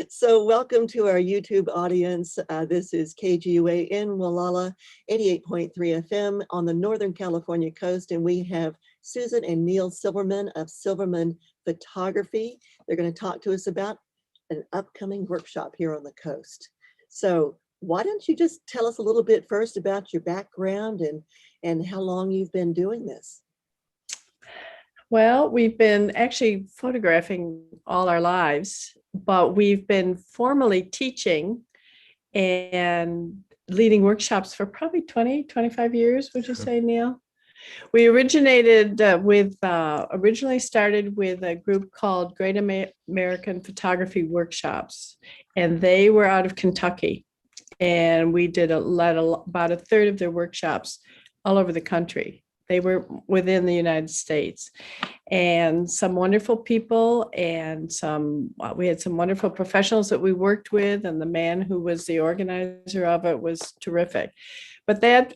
So welcome to our YouTube audience. This is KGUA in Wallala, 88.3 FM on the Northern California coast. And we have Susan and Neil Silverman of Silverman Photography. They're going to talk to us about an upcoming workshop here on the coast. So why don't you just tell us a little bit first about your background and how long you've been doing this? Well, we've been actually photographing all our lives, but we've been formally teaching and leading workshops for probably 20, 25 years, would you say, Neil? We originally started with a group called Great American Photography Workshops, and they were out of Kentucky. And we did about a third of their workshops all over the country. They were within the United States, and some wonderful people, and we had some wonderful professionals that we worked with, and the man who was the organizer of it was terrific. But that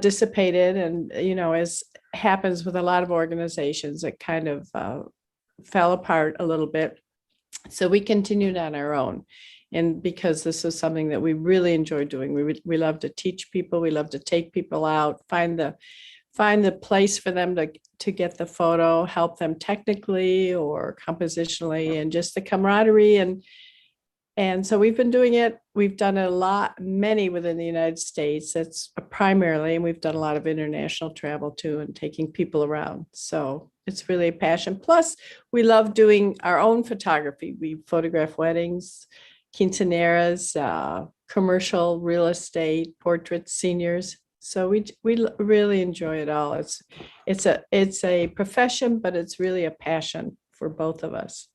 dissipated, and as happens with a lot of organizations, it kind of fell apart a little bit. So we continued on our own. And because this is something that we really enjoy doing, we love to teach people, we love to take people out, find the place for them to get the photo, help them technically or compositionally, and just the camaraderie. And so we've been doing it. We've done many within the United States. That's primarily, and we've done a lot of international travel too, and taking people around. So it's really a passion. Plus, we love doing our own photography. We photograph weddings, quinceaneras, commercial real estate, portraits, seniors. So we really enjoy it all. It's a profession, but it's really a passion for both of us.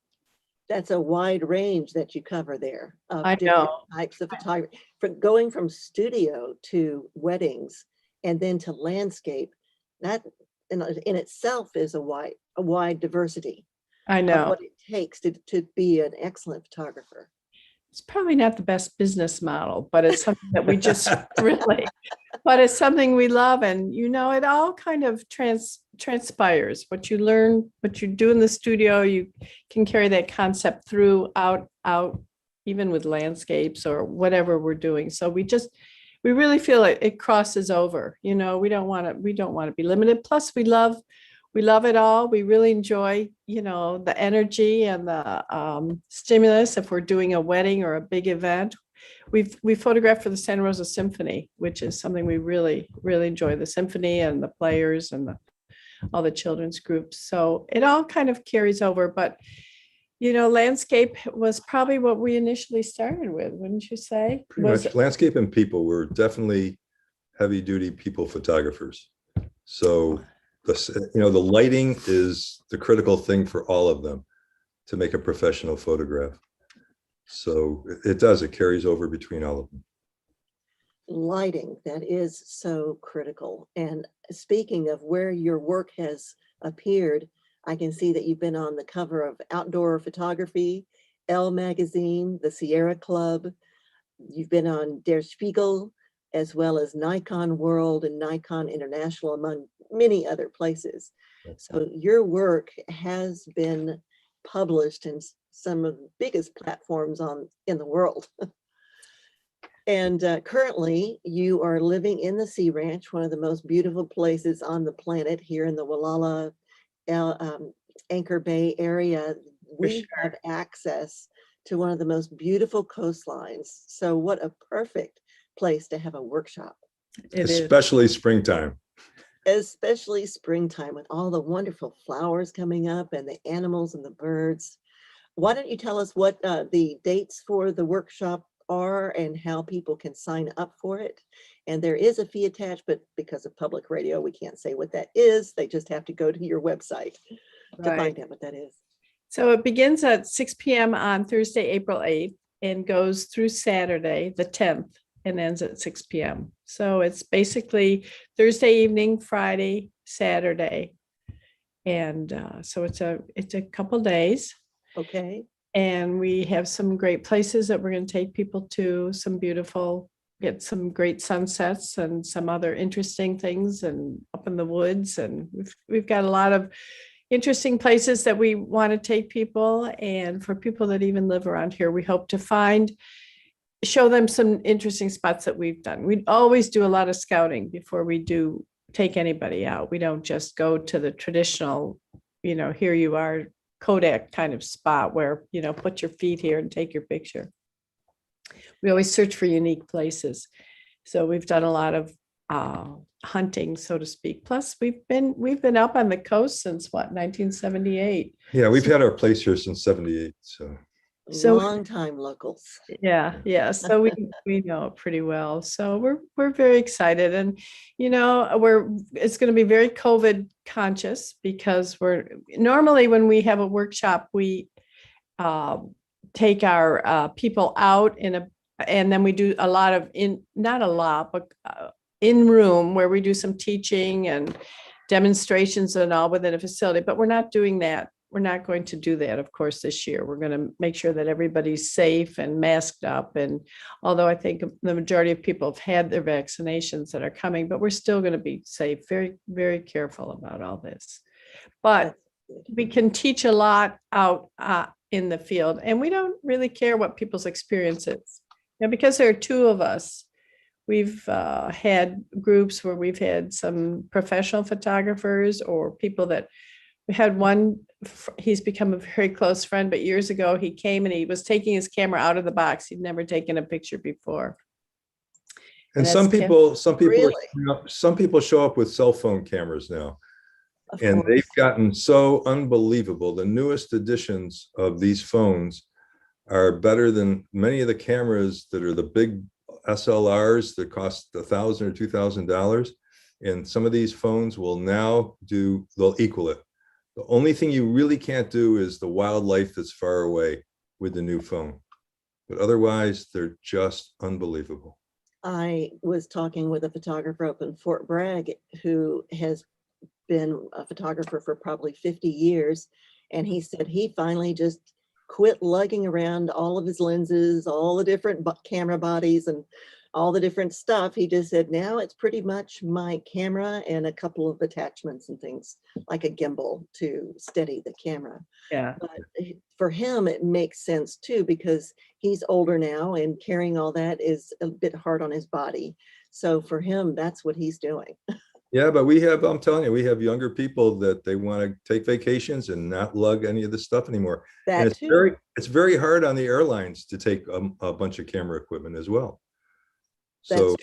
That's a wide range that you cover there. I know. Types of photography, going from studio to weddings and then to landscape. That in itself is a wide diversity. I know of what it takes to be an excellent photographer. It's probably not the best business model, but it's something that we just but it's something we love. And, it all kind of transpires. What you learn, what you do in the studio, you can carry that concept out, even with landscapes or whatever we're doing. So we really feel it crosses over. We don't want to be limited. Plus, we love it all. We really enjoy, the energy and the stimulus. If we're doing a wedding or a big event, we photographed for the Santa Rosa Symphony, which is something we really, really enjoy, the symphony and the players and all the children's groups. So it all kind of carries over. But, landscape was probably what we initially started with, wouldn't you say? Pretty much landscape and people. We're definitely heavy duty people photographers. So the lighting is the critical thing for all of them to make a professional photograph. So it carries over between all of them. Lighting, that is so critical. And speaking of where your work has appeared, I can see that you've been on the cover of Outdoor Photography, Elle Magazine, the Sierra Club. You've been on Der Spiegel, as well as Nikon World and Nikon International, among many other places. So your work has been published in some of the biggest platforms in the world. And currently you are living in the Sea Ranch, one of the most beautiful places on the planet here in the Wallala Anchor Bay area. We have access to one of the most beautiful coastlines. So what a perfect place to have a workshop. Especially springtime. Especially springtime with all the wonderful flowers coming up and the animals and the birds. Why don't you tell us what the dates for the workshop are and how people can sign up for it? And there is a fee attached, but because of public radio, we can't say what that is. They just have to go to your website to find out what that is. So it begins at 6 p.m. on Thursday, April 8th, and goes through Saturday, the 10th, and ends at 6 p.m. So it's basically Thursday evening, Friday, Saturday. And so it's a couple days. Okay. And we have some great places that we're going to take people to, get some great sunsets and some other interesting things, and up in the woods. And we've got a lot of interesting places that we want to take people. And for people that even live around here, we hope to show them some interesting spots that we've done. We always do a lot of scouting before we do take anybody out. We don't just go to the traditional, here you are, Kodak kind of spot where, put your feet here and take your picture. We always search for unique places. So we've done a lot of hunting, so to speak. Plus, we've been up on the coast since what, 1978. Yeah, we've had our place here since 78. So Long time locals. yeah. So we know it pretty well. So we're very excited, and it's going to be very COVID conscious because we're normally when we have a workshop, we take our people out and then we do a lot of not a lot, but in room where we do some teaching and demonstrations and all within a facility. But we're not doing that. We're not going to do that, of course, this year. We're going to make sure that everybody's safe and masked up. And although I think the majority of people have had their vaccinations that are coming, but we're still going to be safe, very, very careful about all this. But we can teach a lot out in the field, and we don't really care what people's experience is. Because there are two of us, we've had groups where we've had some professional photographers or people that we had one, he's become a very close friend, but years ago he came and he was taking his camera out of the box. He'd never taken a picture before. And some people show up with cell phone cameras now, and they've gotten so unbelievable. The newest editions of these phones are better than many of the cameras that are the big SLRs that cost $1,000 or $2,000. And some of these phones will now they'll equal it. The only thing you really can't do is the wildlife that's far away with the new phone. But otherwise, they're just unbelievable. I was talking with a photographer up in Fort Bragg who has been a photographer for probably 50 years. And he said he finally just quit lugging around all of his lenses, all the different camera bodies and all the different stuff. He just said, now it's pretty much my camera and a couple of attachments and things like a gimbal to steady the camera. Yeah. But for him, it makes sense too, because he's older now and carrying all that is a bit hard on his body. So for him, that's what he's doing. Yeah, but I'm telling you, we have younger people that they want to take vacations and not lug any of this stuff anymore. And it's very hard on the airlines to take a bunch of camera equipment as well. So,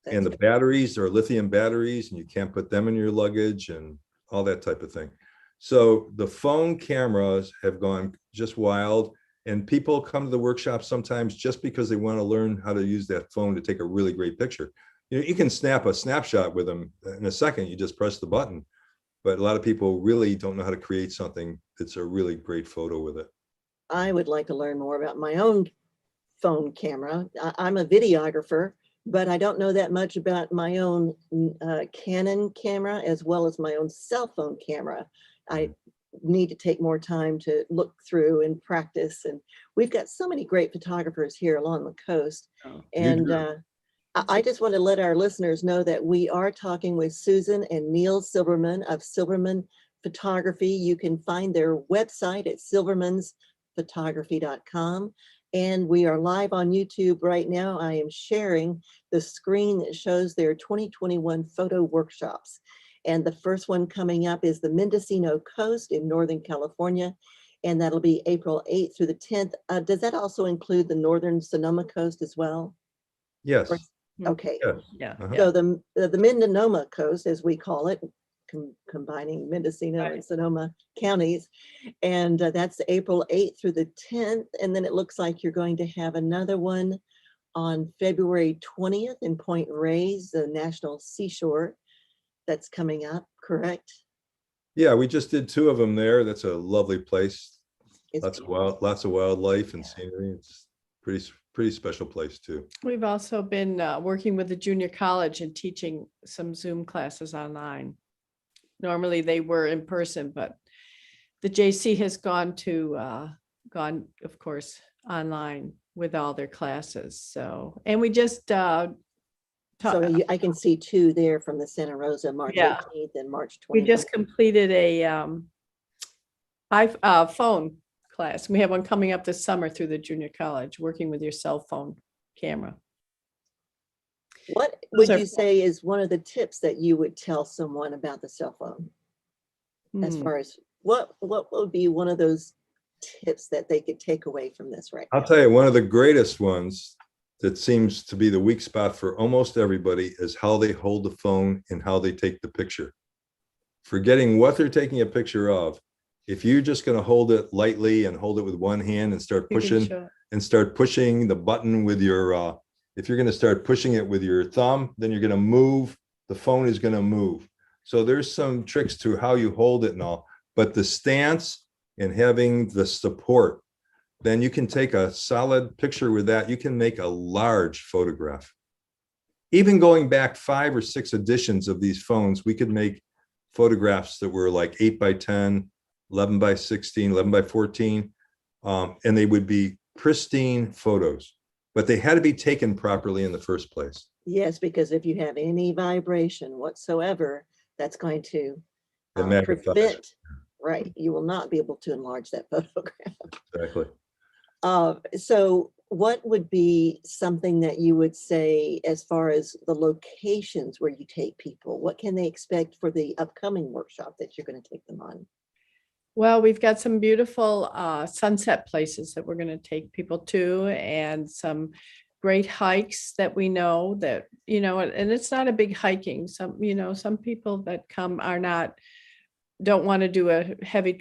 and the batteries are lithium batteries, and you can't put them in your luggage and all that type of thing. So the phone cameras have gone just wild, and people come to the workshop sometimes just because they want to learn how to use that phone to take a really great picture. You can snap a snapshot with them in a second. You just press the button. But a lot of people really don't know how to create something that's a really great photo with it. I would like to learn more about my own phone camera. I'm a videographer, but I don't know that much about my own Canon camera as well as my own cell phone camera. I need to take more time to look through and practice. And we've got so many great photographers here along the coast. I just want to let our listeners know that we are talking with Susan and Neil Silverman of Silverman Photography. You can find their website at silvermansphotography.com. And we are live on YouTube right now. I am sharing the screen that shows their 2021 photo workshops. And the first one coming up is the Mendocino Coast in Northern California. And that'll be April 8th through the 10th. Does that also include the Northern Sonoma Coast as well? Yes. Okay. Yeah. So the Mendocino Coast, as we call it, combining Mendocino and Sonoma counties, and that's April 8th through the 10th. And then it looks like you're going to have another one on February 20th in Point Reyes, the National Seashore. That's coming up, correct? Yeah, we just did 2 of them there. That's a lovely place. It's lots of wildlife and scenery. It's pretty special place too. We've also been working with the junior college and teaching some Zoom classes online. Normally they were in person, but the JC has gone, of course, online with all their classes. So, and we just I can see 2 there from the Santa Rosa, March 18th and March 20th. We just completed a phone class. We have one coming up this summer through the junior college, working with your cell phone camera. What Those would are- you say is one of the tips that you would tell someone about the cell phone? As Hmm. far as what would be one of those tips that they could take away from this right I'll now? tell you, one of the greatest ones that seems to be the weak spot for almost everybody is how they hold the phone and how they take the picture. Forgetting what they're taking a picture of. If you're just going to hold it lightly and hold it with one hand and start You can pushing show- and start pushing the button with your, if you're going to start pushing it with your thumb, then you're going to move, the phone is going to move. So there's some tricks to how you hold it and all, but the stance and having the support, then you can take a solid picture with that. You can make a large photograph. Even going back 5 or 6 editions of these phones, we could make photographs that were like 8 by 10, 11 by 16, 11 by 14, and they would be pristine photos, but they had to be taken properly in the first place. Yes, because if you have any vibration whatsoever, that's going to It magnifies. prevent, right, you will not be able to enlarge that photograph. Exactly. So what would be something that you would say as far as the locations where you take people? What can they expect for the upcoming workshop that you're going to take them on? Well, we've got some beautiful sunset places that we're going to take people to, and some great hikes that we know that, and it's not a big hiking. Some people that come don't want to do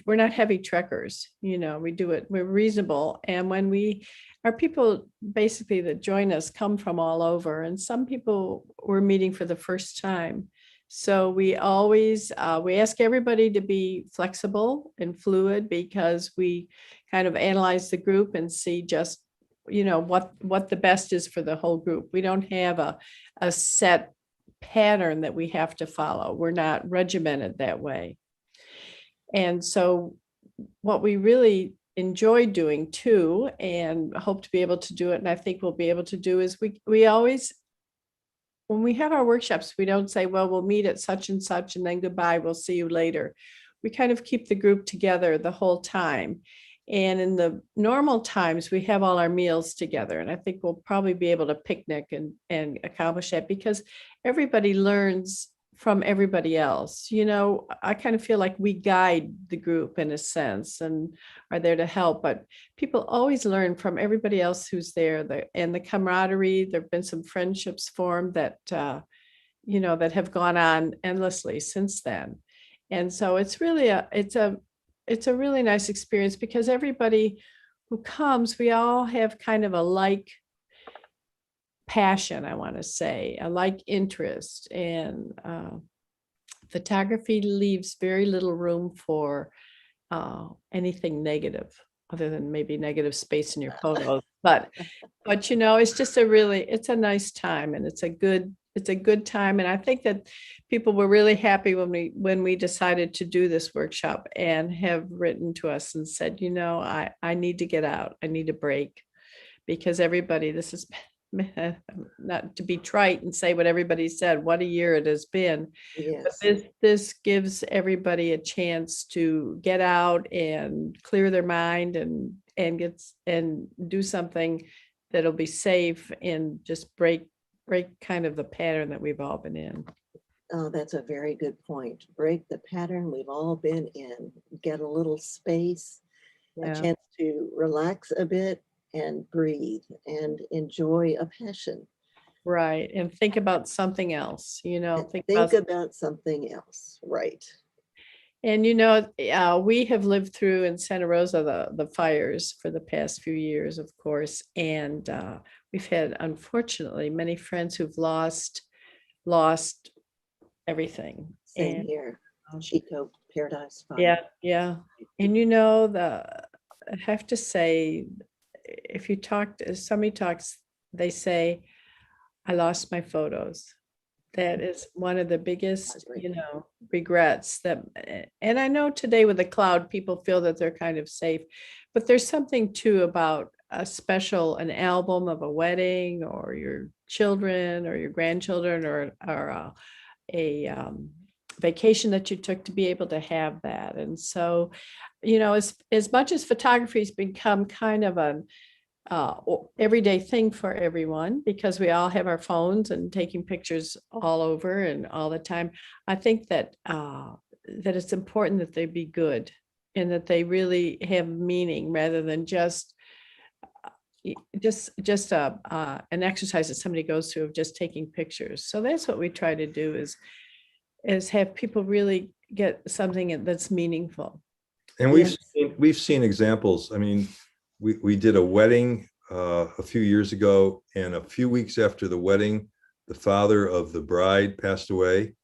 we're not heavy trekkers, we do it, we're reasonable. And when our people basically that join us come from all over, and some people we're meeting for the first time. So we always, we ask everybody to be flexible and fluid, because we kind of analyze the group and see just, what the best is for the whole group. We don't have a set pattern that we have to follow. We're not regimented that way. And so what we really enjoy doing too, and hope to be able to do it, and I think we'll be able to do, is we always, when we have our workshops, we don't say, well, we'll meet at such and such and then goodbye, we'll see you later. We kind of keep the group together the whole time. And in the normal times, we have all our meals together. And I think we'll probably be able to picnic and accomplish that, because everybody learns from everybody else. I kind of feel like we guide the group in a sense and are there to help, but people always learn from everybody else who's there. And the camaraderie, there've been some friendships formed that, that have gone on endlessly since then. And so it's really it's a really nice experience, because everybody who comes, we all have kind of a like passion, I want to say, a like interest. And photography leaves very little room for anything negative, other than maybe negative space in your photos. But it's just it's a nice time, and it's a good time. And I think that people were really happy when we decided to do this workshop, and have written to us and said, I need to get out. I need a break, because everybody, this is not to be trite and say what everybody said, what a year it has been. But Yes. this gives everybody a chance to get out and clear their mind and do something that'll be safe, and just break kind of the pattern that we've all been in. Oh, that's a very good point. Break the pattern we've all been in, get a little space, a Yeah. chance to relax a bit and breathe and enjoy a passion. Right. And think about something else, And think think about, about something else. Right. and we have lived through in Santa Rosa the fires for the past few years, of course. And we've had, unfortunately, many friends who've lost everything. Same And here. Chico Paradise yeah, Fire. yeah. And I have to say, if you talk to somebody talks, they say, I lost my photos. That is one of the biggest, Heartbreaking. regrets that, and I know today with the cloud, people feel that they're kind of safe, but there's something too about an album of a wedding, or your children or your grandchildren, or a vacation that you took to be able to have that. And so, you know, as much as photography has become kind of an everyday thing for everyone, because we all have our phones and taking pictures all over and all the time, I think that that it's important that they be good and that they really have meaning rather than just an exercise that somebody goes through of just taking pictures. So that's what we try to do is have people really get something that's meaningful. And Yes. we've seen examples. I mean, we did a wedding a few years ago, and a few weeks after the wedding, the father of the bride passed away.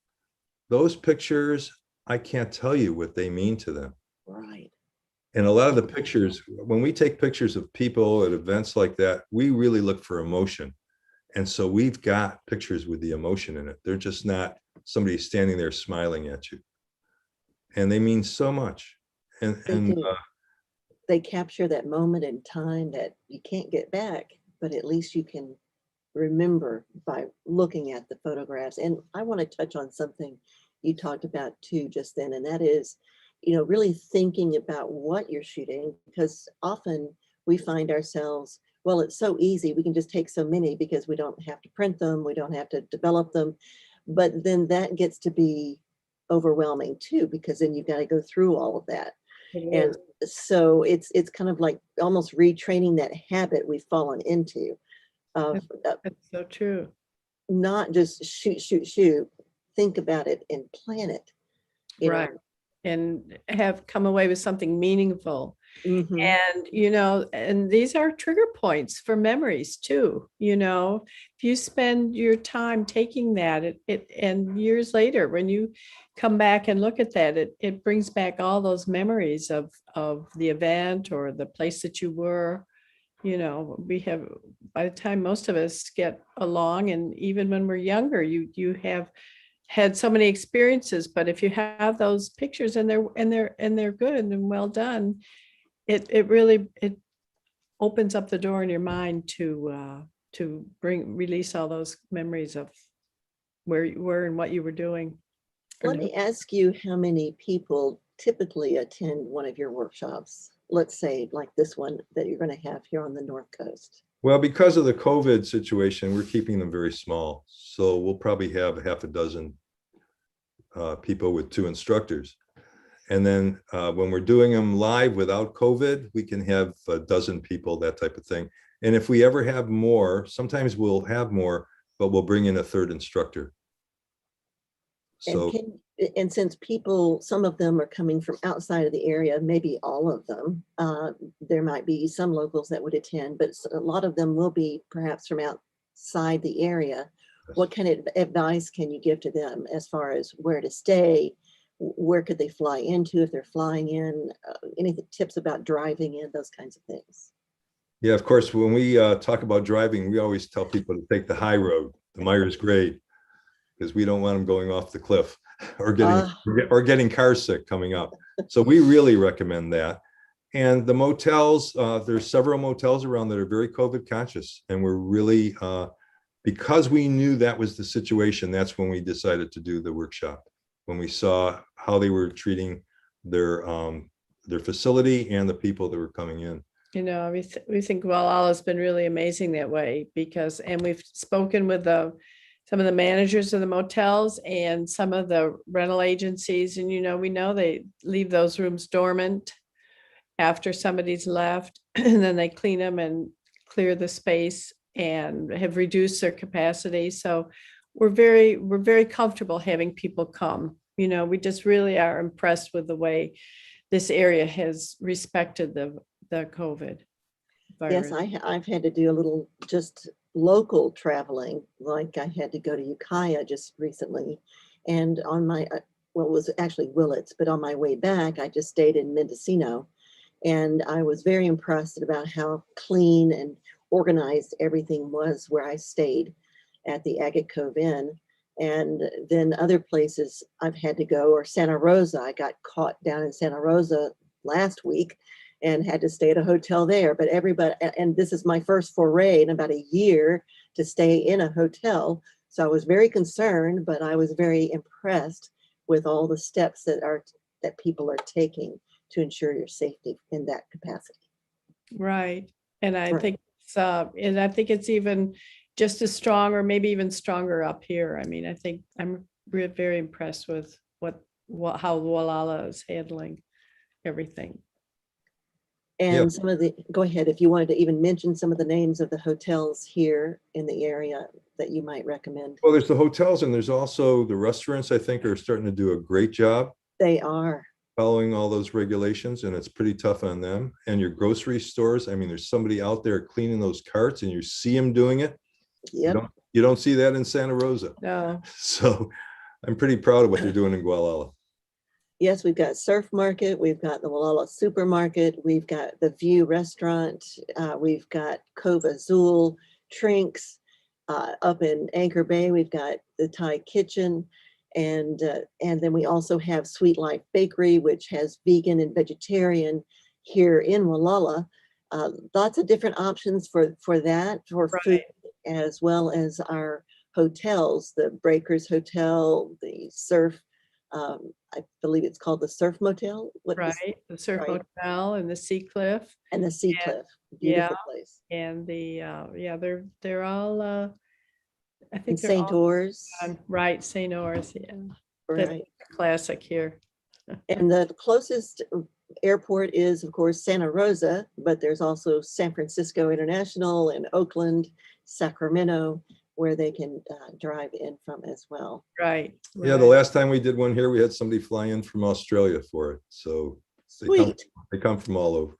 Those pictures, I can't tell you what they mean to them. Right. And a lot of the pictures, when we take pictures of people at events like that, we really look for emotion. And so we've got pictures with the emotion in it. They're just not somebody standing there smiling at you. And they mean so much. They do. They capture that moment in time that you can't get back, but at least you can remember by looking at the photographs. And I want to touch on something you talked about too just then, and that is, you know, really thinking about what you're shooting, because often we find ourselves, well, it's so easy. We can just take so many because we don't have to print them. We don't have to develop them. But then that gets to be overwhelming too, because then you've got to go through all of that. And so it's kind of like almost retraining that habit we've fallen into of That's so true. not just shoot, think about it and plan it. You Right. know? And have come away with something meaningful. Mhm. And, you know, and these are trigger points for memories too. You know, if you spend your time taking that, and years later, when you come back and look at that, it brings back all those memories of the event or the place that you were. You know, we have, by the time most of us get along, and even when we're younger, you have had so many experiences, but if you have those pictures and they're good and well done, it really opens up the door in your mind to release all those memories of where you were and what you were doing. Let me ask you how many people typically attend one of your workshops? Let's say like this one that you're going to have here on the North Coast. Well, because of the COVID situation, we're keeping them very small. So we'll probably have half a dozen people with 2 instructors. And then when we're doing them live without COVID, we can have a dozen people, that type of thing. And if we ever have more, sometimes we'll have more, but we'll bring in a 3rd instructor. So, And since people, some of them are coming from outside of the area, maybe all of them, there might be some locals that would attend, but a lot of them will be perhaps from outside the area. What kind of advice can you give to them as far as where to stay? Where could they fly into if they're flying in? Any tips about driving in, those kinds of things? yeah, of course, when we talk about driving, we always tell people to take the high road, the Myers grade, because we don't want them going off the cliff or getting car sick coming up. So we really recommend that. And the motels, there's several motels around that are very COVID conscious, and we're really, because we knew that was the situation, that's when we decided to do the workshop. When we saw how they were treating their facility and the people that were coming in. You know, we think, well, all has been really amazing that way, because, and we've spoken with some of the managers of the motels and some of the rental agencies, and, you know, we know they leave those rooms dormant after somebody's left, and then they clean them and clear the space and have reduced their capacity. So we're very comfortable having people come. You know, we just really are impressed with the way this area has respected the COVID virus. Yes, I've had to do a little just local traveling. Like I had to go to Ukiah just recently, and on my, well, it was actually Willits, but on my way back, I just stayed in Mendocino, and I was very impressed about how clean and organized everything was where I stayed at the Agate Cove Inn. And then other places I've had to go, or Santa Rosa. I got caught down in Santa Rosa last week and had to stay at a hotel there. But everybody, and this is my first foray in about a year to stay in a hotel. So I was very concerned, but I was very impressed with all the steps that people are taking to ensure your safety in that capacity. Right. And I Right. think it's even just as strong or maybe even stronger up here. I mean, I think I'm very impressed with how Walala is handling everything. And some of go ahead, if you wanted to even mention some of the names of the hotels here in the area that you might recommend. Well, there's the hotels and there's also the restaurants, I think, are starting to do a great job They are. following all those regulations, and it's pretty tough on them. And your grocery stores, I mean, there's somebody out there cleaning those carts and you see them doing it. Yep. You don't see that in Santa Rosa. No. So I'm pretty proud of what they're doing in Gualala. Yes, we've got Surf Market, we've got the Walala Supermarket, we've got the View Restaurant, we've got Cove Azul, Trinks, up in Anchor Bay, we've got the Thai Kitchen, and then we also have Sweet Life Bakery, which has vegan and vegetarian here in Walala. Lots of different options for that, for food, as well as our hotels, the Breakers Hotel, the Surf, I believe it's called the Surf Motel. Right. The Surf Motel and the Sea Cliff. And the Sea Cliff. Beautiful place. And they're all I think they're St. Oars. Right, St. Oars, yeah. Right. That's a classic here. And the closest airport is, of course, Santa Rosa, but there's also San Francisco International and Oakland, Sacramento, where they can drive in from as well. Right. Yeah, the last time we did one here, we had somebody fly in from Australia for it. So they come from all over.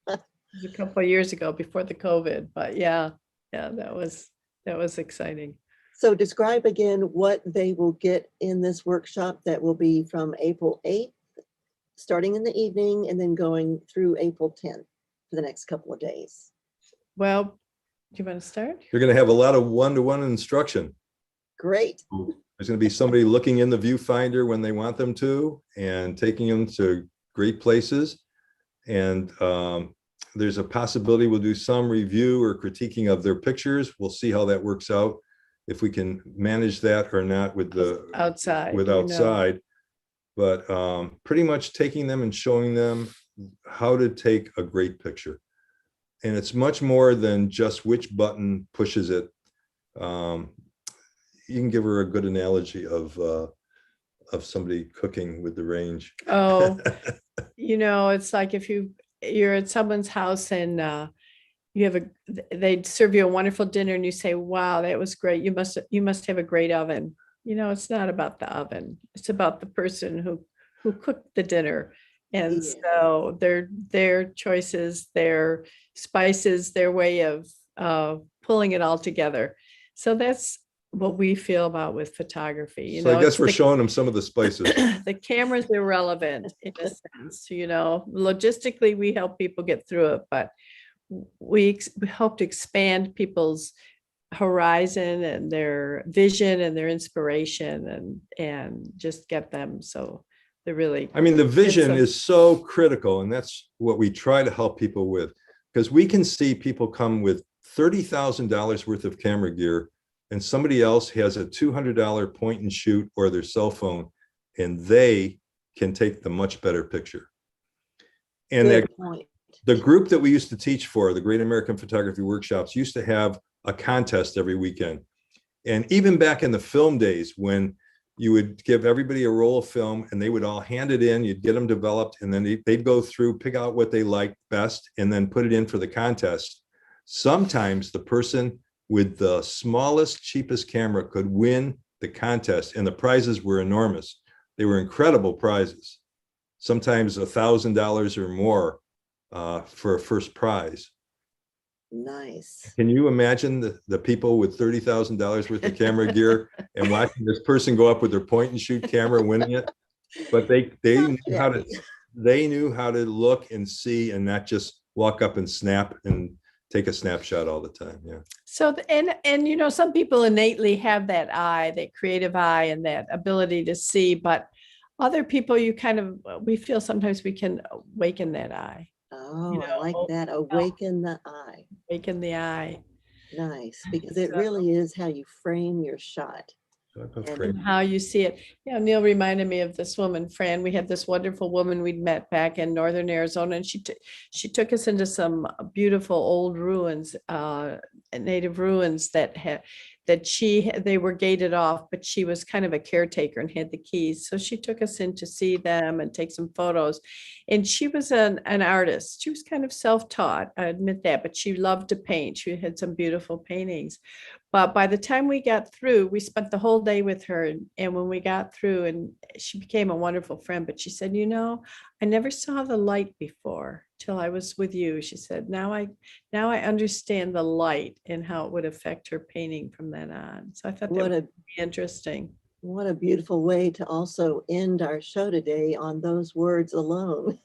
It was a couple of years ago before the COVID, but yeah, that was exciting. So describe again what they will get in this workshop that will be from April 8th, starting in the evening and then going through April 10th for the next couple of days. Well, do you want to start? You're going to have a lot of one-to-one instruction. Great. There's going to be somebody looking in the viewfinder when they want them to and taking them to great places. And there's a possibility we'll do some review or critiquing of their pictures. We'll see how that works out, if we can manage that or not with the outside. But pretty much taking them and showing them how to take a great picture. And it's much more than just which button pushes it. You can give her a good analogy of somebody cooking with the range. Oh, it's like if you're at someone's house and they'd serve you a wonderful dinner and you say, wow, that was great. You must have a great oven. It's not about the oven. It's about the person who cooked the dinner. And so their choices, their spices, their way of pulling it all together. So that's what we feel about with photography. So I guess we're showing them some of the spices. The camera's irrelevant in a sense, logistically we help people get through it, but we hope to expand people's horizon and their vision and their inspiration and just get them so they're really, I mean, the vision is so critical, and that's what we try to help people with, because we can see people come with $30,000 worth of camera gear and somebody else has a $200 point and shoot or their cell phone, and they can take the much better picture. And the group that we used to teach for, the Great American Photography Workshops, used to have a contest every weekend. And even back in the film days, when you would give everybody a roll of film and they would all hand it in, you'd get them developed, and then they'd go through, pick out what they liked best, and then put it in for the contest. Sometimes the person with the smallest, cheapest camera could win the contest, and the prizes were enormous. They were incredible prizes, sometimes $1,000 or more for a first prize. Nice. Can you imagine the people with $30,000 worth of camera gear and watching this person go up with their point and shoot camera winning it? But they knew how to look and see and not just walk up and snap and take a snapshot all the time. Yeah. So, and some people innately have that eye, that creative eye and that ability to see, but other people we feel sometimes we can awaken that eye. Oh, I like that. Awaken the eye. Awaken the eye. Nice, because it really is how you frame your shot. and how you see it. Neil reminded me of this woman, Fran. We had this wonderful woman we'd met back in northern Arizona, and she took us into some beautiful old ruins, native ruins they were gated off, but she was kind of a caretaker and had the keys. So she took us in to see them and take some photos. And she was an artist. She was kind of self-taught, I admit that, but she loved to paint. She had some beautiful paintings. But by the time we got through, we spent the whole day with her. And when we got through, and she became a wonderful friend, but she said, I never saw the light before till I was with you. She said, now I understand the light and how it would affect her painting from then on. So I thought that was interesting. What a beautiful way to also end our show today on those words alone.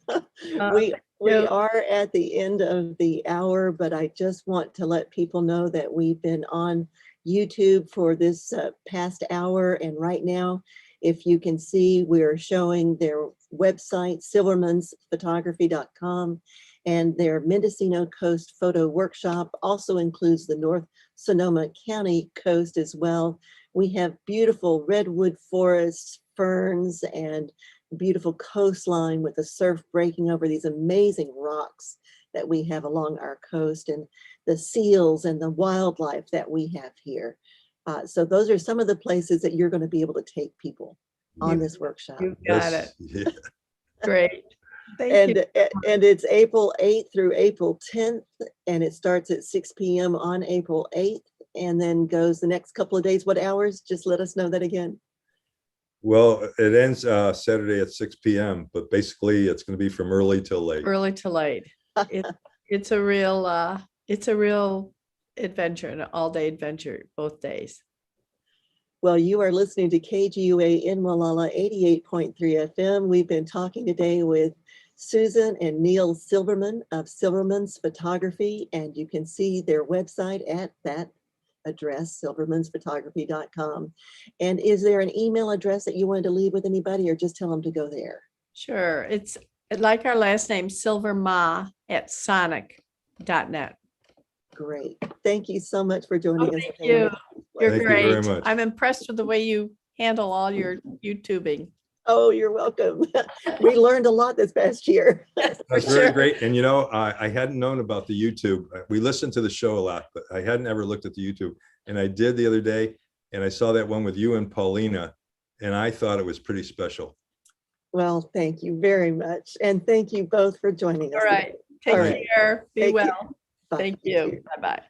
We are at the end of the hour, but I just want to let people know that we've been on YouTube for this past hour. And right now, if you can see, we're showing their website, silvermansphotography.com, and their Mendocino Coast Photo Workshop also includes the North Sonoma County coast as well. We have beautiful redwood forests, ferns, and beautiful coastline with the surf breaking over these amazing rocks that we have along our coast, and the seals and the wildlife that we have here. So those are some of the places that you're going to be able to take people on this workshop. You got it. Yeah. Great. Thank you. And it's April 8th through April 10th, and it starts at 6 p.m. on April 8th and then goes the next couple of days. What hours? Just let us know that again. Well, it ends Saturday at 6 p.m., but basically it's going to be from early till late. Early to late. It's a real adventure, an all-day adventure, both days. Well, you are listening to KGUA in Walala 88.3 FM. We've been talking today with Susan and Neil Silverman of Silverman's Photography, and you can see their website at that address, silvermansphotography.com. And is there an email address that you wanted to leave with anybody, or just tell them to go there? Sure. It's like our last name, silverma@sonic.net. Great. Thank you so much for joining us. Thank you. You're Thank you great. very much. I'm impressed with the way you handle all your YouTubing. Oh, you're welcome. We learned a lot this past year. That's very great. And I hadn't known about the YouTube. We listened to the show a lot, but I hadn't ever looked at the YouTube. And I did the other day, and I saw that one with you and Paulina, and I thought it was pretty special. Well, thank you very much. And thank you both for joining us. All right. Today. Take care. Be well. Bye. Thank you. Bye-bye.